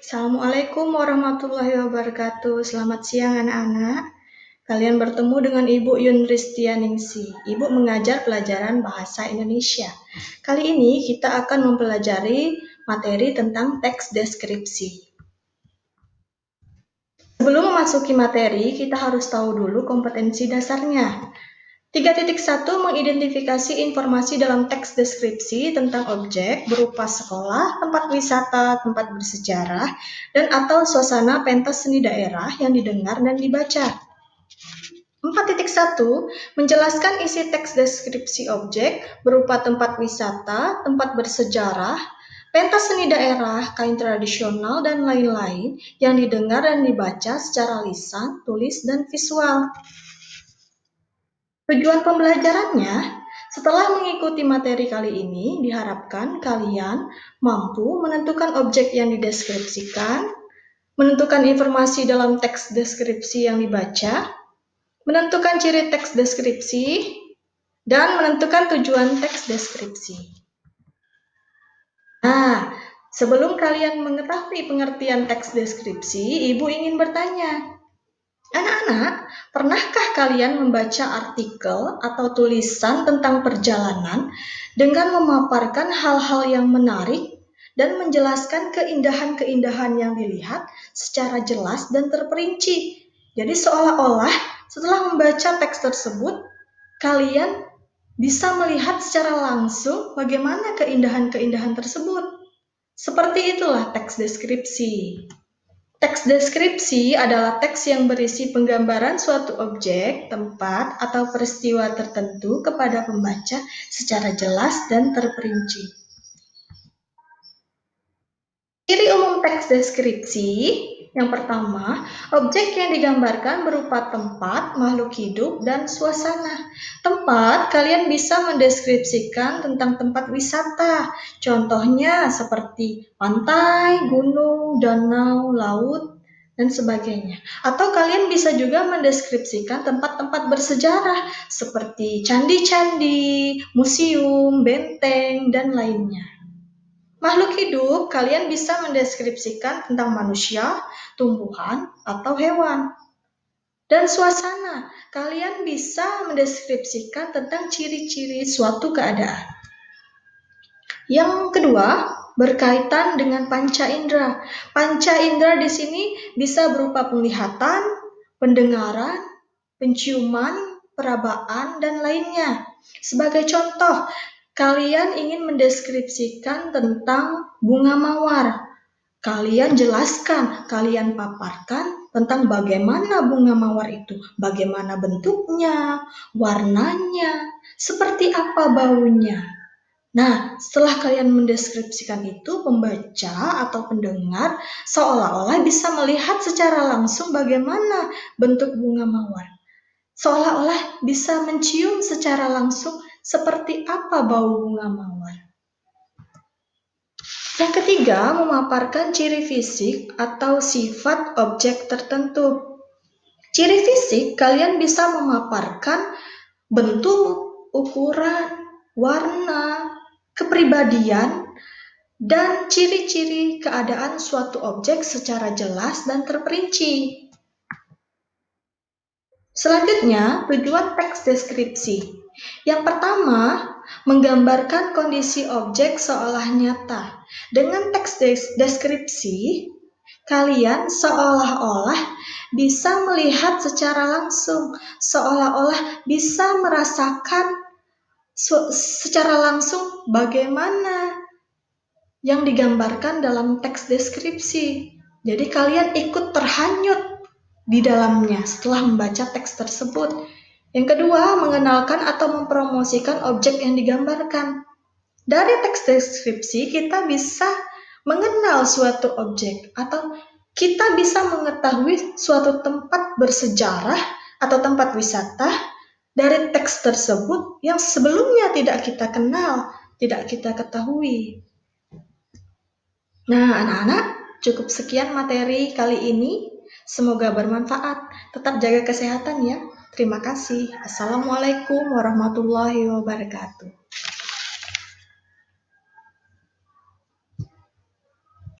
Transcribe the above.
Assalamualaikum warahmatullahi wabarakatuh. Selamat siang anak-anak. Kalian bertemu dengan Ibu Yunristianingsi. Ibu mengajar pelajaran bahasa Indonesia. Kali ini kita akan mempelajari materi tentang teks deskripsi. Sebelum memasuki materi, kita harus tahu dulu kompetensi dasarnya. 3.1 mengidentifikasi informasi dalam teks deskripsi tentang objek berupa sekolah, tempat wisata, tempat bersejarah, dan atau suasana pentas seni daerah yang didengar dan dibaca. 4.1 menjelaskan isi teks deskripsi objek berupa tempat wisata, tempat bersejarah, pentas seni daerah, kain tradisional, dan lain-lain yang didengar dan dibaca secara lisan, tulis, dan visual. Tujuan pembelajarannya, setelah mengikuti materi kali ini, diharapkan kalian mampu menentukan objek yang dideskripsikan, menentukan informasi dalam teks deskripsi yang dibaca, menentukan ciri teks deskripsi, dan menentukan tujuan teks deskripsi. Nah, sebelum kalian mengetahui pengertian teks deskripsi, Ibu ingin bertanya, anak-anak, pernahkah kalian membaca artikel atau tulisan tentang perjalanan dengan memaparkan hal-hal yang menarik dan menjelaskan keindahan-keindahan yang dilihat secara jelas dan terperinci? Jadi seolah-olah setelah membaca teks tersebut, kalian bisa melihat secara langsung bagaimana keindahan-keindahan tersebut. Seperti itulah teks deskripsi. Teks deskripsi adalah teks yang berisi penggambaran suatu objek, tempat, atau peristiwa tertentu kepada pembaca secara jelas dan terperinci. Ciri umum teks deskripsi, yang pertama, objek yang digambarkan berupa tempat, makhluk hidup, dan suasana. Tempat, kalian bisa mendeskripsikan tentang tempat wisata. Contohnya seperti pantai, gunung, danau, laut, dan sebagainya. Atau kalian bisa juga mendeskripsikan tempat-tempat bersejarah seperti candi-candi, museum, benteng, dan lainnya. Makhluk hidup, kalian bisa mendeskripsikan tentang manusia, tumbuhan, atau hewan. Dan suasana, kalian bisa mendeskripsikan tentang ciri-ciri suatu keadaan. Yang kedua, berkaitan dengan panca indera. Panca indera di sini bisa berupa penglihatan, pendengaran, penciuman, perabaan, dan lainnya. Sebagai contoh, kalian ingin mendeskripsikan tentang bunga mawar. Kalian jelaskan, kalian paparkan tentang bagaimana bunga mawar itu, bagaimana bentuknya, warnanya, seperti apa baunya. Nah, setelah kalian mendeskripsikan itu, pembaca atau pendengar seolah-olah bisa melihat secara langsung bagaimana bentuk bunga mawar. Seolah-olah bisa mencium secara langsung seperti apa bau bunga mawar. Yang ketiga, memaparkan ciri fisik atau sifat objek tertentu. Ciri fisik, kalian bisa memaparkan bentuk, ukuran, warna, kepribadian, dan ciri-ciri keadaan suatu objek secara jelas dan terperinci. Selanjutnya, tujuan teks deskripsi. Yang pertama, menggambarkan kondisi objek seolah nyata. Dengan teks deskripsi, kalian seolah-olah bisa melihat secara langsung, seolah-olah bisa merasakan secara langsung bagaimana yang digambarkan dalam teks deskripsi. Jadi kalian ikut terhanyut di dalamnya setelah membaca teks tersebut. Yang kedua, mengenalkan atau mempromosikan objek yang digambarkan. Dari teks deskripsi kita bisa mengenal suatu objek atau kita bisa mengetahui suatu tempat bersejarah atau tempat wisata dari teks tersebut yang sebelumnya tidak kita kenal, tidak kita ketahui. Nah, anak-anak, cukup sekian materi kali ini. Semoga bermanfaat. Tetap jaga kesehatan ya. Terima kasih. Assalamualaikum warahmatullahi wabarakatuh.